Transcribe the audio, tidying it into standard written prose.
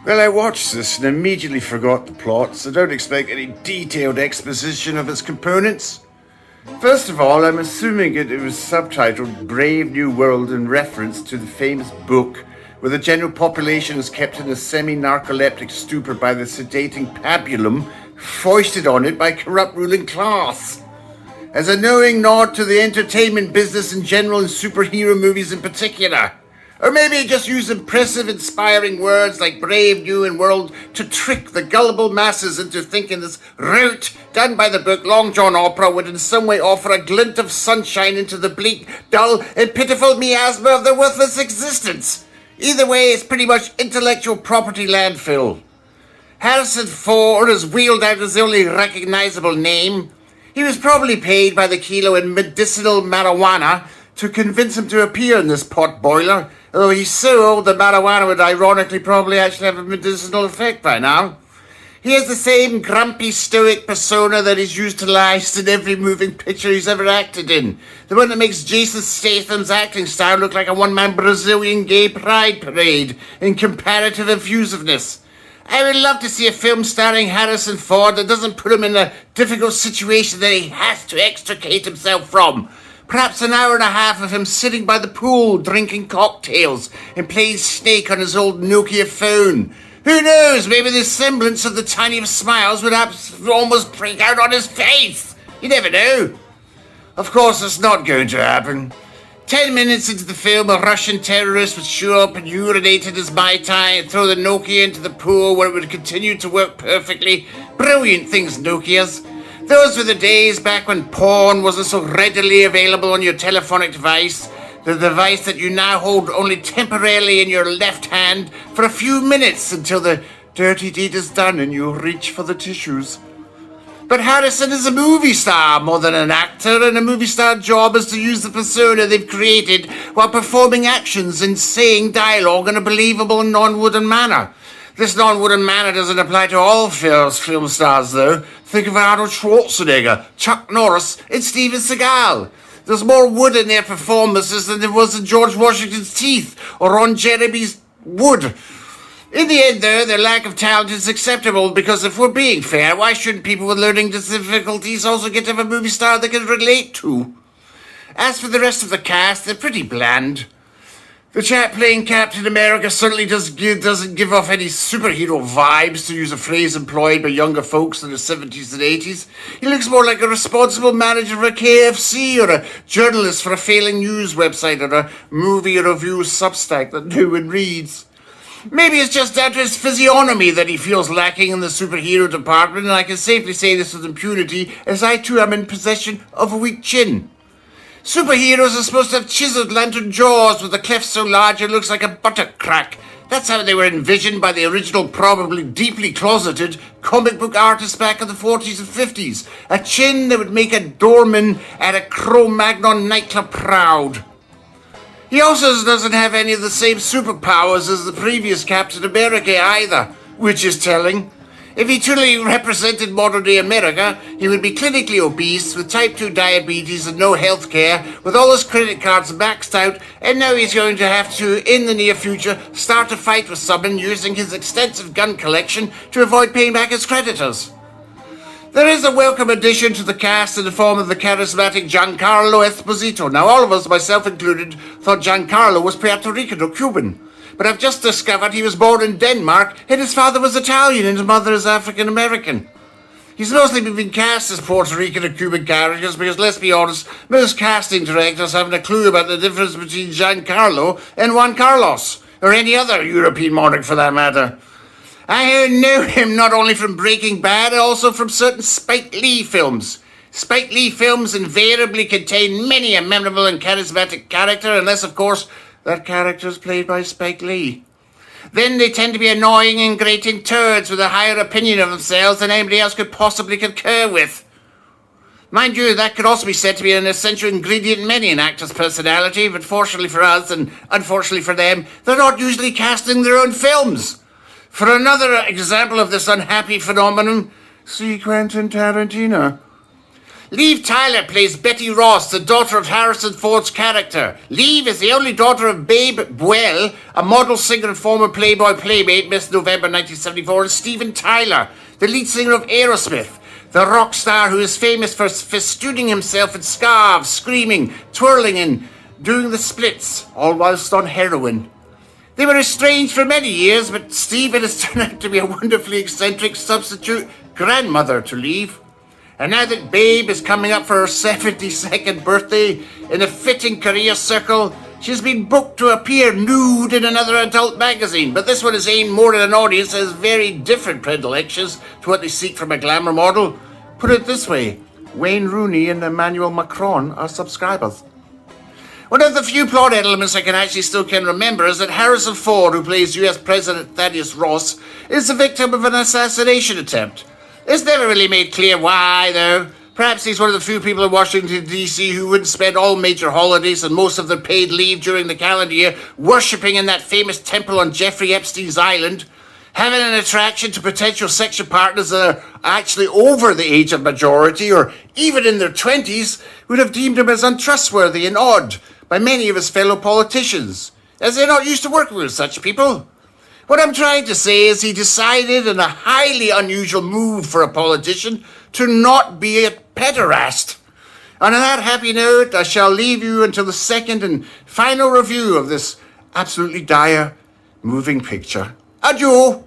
Well, I watched this and immediately forgot the plot, so don't expect any detailed exposition of its components. First of all, I'm assuming it was subtitled Brave New World in reference to the famous book where the general population is kept in a semi-narcoleptic stupor by the sedating pabulum foisted on it by corrupt ruling class. As a knowing nod to the entertainment business in general and superhero movies in particular. Or maybe just use impressive, inspiring words like Brave New World to trick the gullible masses into thinking this route done by the book Long John Opera would in some way offer a glint of sunshine into the bleak, dull, and pitiful miasma of their worthless existence. Either way, it's pretty much intellectual property landfill. Harrison Ford has wheeled out his only recognizable name. He was probably paid by the kilo in medicinal marijuana to convince him to appear in this pot boiler, although he's so old that marijuana would ironically probably actually have a medicinal effect by now. He has the same grumpy, stoic persona that he's used to last in every moving picture he's ever acted in. The one that makes Jason Statham's acting style look like a one-man Brazilian gay pride parade in comparative effusiveness. I would love to see a film starring Harrison Ford that doesn't put him in a difficult situation that he has to extricate himself from. Perhaps an hour and a half of him sitting by the pool drinking cocktails and playing Snake on his old Nokia phone. Who knows, maybe the semblance of the tiniest smiles would almost break out on his face. You never know. Of course, it's not going to happen. 10 minutes into the film, a Russian terrorist would show up and urinate in his Mai Tai and throw the Nokia into the pool where it would continue to work perfectly. Brilliant things, Nokias. Those were the days back when porn wasn't so readily available on your telephonic device, the device that you now hold only temporarily in your left hand for a few minutes until the dirty deed is done and you reach for the tissues. But Harrison is a movie star more than an actor, and a movie star job is to use the persona they've created while performing actions and saying dialogue in a believable non-wooden manner. This non-wooden manner doesn't apply to all film stars, though. Think of Arnold Schwarzenegger, Chuck Norris, and Steven Seagal. There's more wood in their performances than there was in George Washington's teeth or Ron Jeremy's wood. In the end, though, their lack of talent is acceptable because if we're being fair, why shouldn't people with learning difficulties also get to have a movie star they can relate to? As for the rest of the cast, they're pretty bland. The chap playing Captain America certainly doesn't give off any superhero vibes, to use a phrase employed by younger folks in the 70s and 80s. He looks more like a responsible manager of a KFC or a journalist for a failing news website or a movie review Substack that no one reads. Maybe it's just down to his physiognomy that he feels lacking in the superhero department, and I can safely say this with impunity, as I too am in possession of a weak chin. Superheroes are supposed to have chiseled lantern jaws with a cleft so large it looks like a buttock crack. That's how they were envisioned by the original, probably deeply closeted, comic book artists back in the 40s and 50s. A chin that would make a doorman at a Cro-Magnon nightclub proud. He also doesn't have any of the same superpowers as the previous Captain America either, which is telling. If he truly represented modern-day America, he would be clinically obese, with type 2 diabetes and no health care, with all his credit cards maxed out, and now he's going to have to, in the near future, start a fight with someone using his extensive gun collection to avoid paying back his creditors. There is a welcome addition to the cast in the form of the charismatic Giancarlo Esposito. Now, all of us, myself included, thought Giancarlo was Puerto Rican or Cuban. But I've just discovered he was born in Denmark, and his father was Italian and his mother is African-American. He's mostly been cast as Puerto Rican or Cuban characters because, let's be honest, most casting directors haven't a clue about the difference between Giancarlo and Juan Carlos, or any other European monarch for that matter. I know him not only from Breaking Bad, but also from certain Spike Lee films. Spike Lee films invariably contain many a memorable and charismatic character, unless, of course, that character is played by Spike Lee. Then they tend to be annoying and grating turds with a higher opinion of themselves than anybody else could possibly concur with. Mind you, that could also be said to be an essential ingredient in many an actor's personality, but fortunately for us, and unfortunately for them, they're not usually casting their own films. For another example of this unhappy phenomenon, see Quentin Tarantino. Liv Tyler plays Betty Ross, the daughter of Harrison Ford's character. Liv is the only daughter of Babe Buell, a model singer and former Playboy playmate, Miss November 1974, and Steven Tyler, the lead singer of Aerosmith, the rock star who is famous for festooning himself in scarves, screaming, twirling, and doing the splits, all whilst on heroin. They were estranged for many years, but Steven has turned out to be a wonderfully eccentric substitute grandmother to Liv. And now that Babe is coming up for her 72nd birthday in a fitting career circle, she's been booked to appear nude in another adult magazine. But this one is aimed more at an audience that has very different predilections to what they seek from a glamour model. Put it this way, Wayne Rooney and Emmanuel Macron are subscribers. One of the few plot elements I can remember is that Harrison Ford, who plays US President Thaddeus Ross, is the victim of an assassination attempt. It's never really made clear why, though. Perhaps he's one of the few people in Washington, D.C. who wouldn't spend all major holidays and most of their paid leave during the calendar year worshipping in that famous temple on Jeffrey Epstein's island. Having an attraction to potential sexual partners that are actually over the age of majority or even in their 20s would have deemed him as untrustworthy and odd by many of his fellow politicians, as they're not used to working with such people. What I'm trying to say is he decided, in a highly unusual move for a politician, to not be a pederast. And on that happy note, I shall leave you until the second and final review of this absolutely dire moving picture. Adieu!